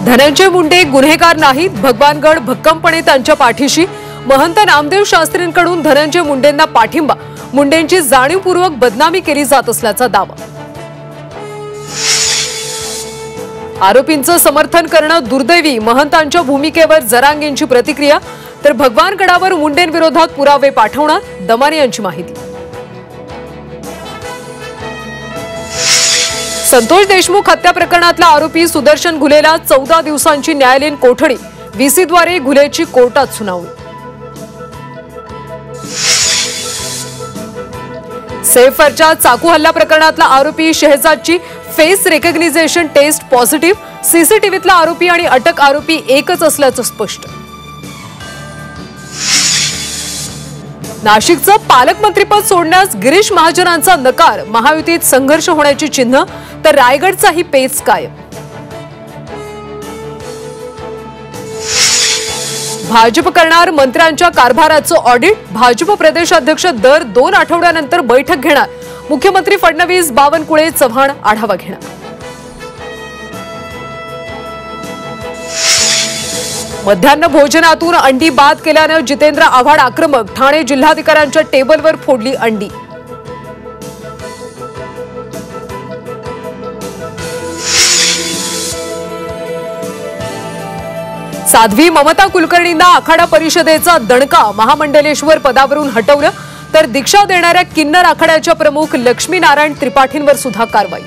धनंजय मुंडे गुन्हेगार नाहीत, भगवानगड भक्कमपणे त्यांच्या पाठीशी। महंत नामदेव शास्त्रींकडून धनंजय मुंडेंना पाठिंबा। मुंडेंची जाणीवपूर्वक बदनामी केली जात असल्याचा दावा। आरोपींचं समर्थन करणं दुर्दैवी, महंतांच्या भूमिकेवर जरांगेंची प्रतिक्रिया। तर भगवानगडावर मुंडेंविरोधात पुरावे पाठवणार, दमाने यांची माहिती। संतोष देशमुख हत्या प्रकरणातला आरोपी सुदर्शन घुलेला 14 दिवसांची न्यायालयीन कोठडी। व्हीसीद्वारे घुलेची कोर्टात सुनावणी। सैफरच्या चाकू हल्ला प्रकरणातला आरोपी शहजादची फेस रेकग्निझेशन टेस्ट पॉझिटिव्ह। सीसीटीव्हीतला आरोपी आणि अटक आरोपी एकच असल्याचं स्पष्ट। नाशिकचं पालकमंत्रीपद सोडण्यास गिरीश महाजनांचा नकार, महायुतीत संघर्ष होण्याची चिन्ह। तर रायगडचाही पेच कायम। भाजप करणार मंत्र्यांच्या कारभाराचं ऑडिट। भाजप प्रदेशाध्यक्ष दर 2 आठवड्यानंतर बैठक घेणार। मुख्यमंत्री फडणवीस, बावनकुळे, चव्हाण आढावा घेणार। मध्यान्ह भोजनातून अंडी बाद केल्यानं जितेंद्र आव्हाड आक्रमक। ठाणे जिल्हाधिकाऱ्यांच्या टेबलवर फोडली अंडी। साध्वी ममता कुलकर्णींना आखाडा परिषदेचा दणका, महामंडलेश्वर पदावरून हटवलं। तर दीक्षा देणाऱ्या किन्नर आखाड्याच्या प्रमुख लक्ष्मीनारायण त्रिपाठींवर सुद्धा कारवाई।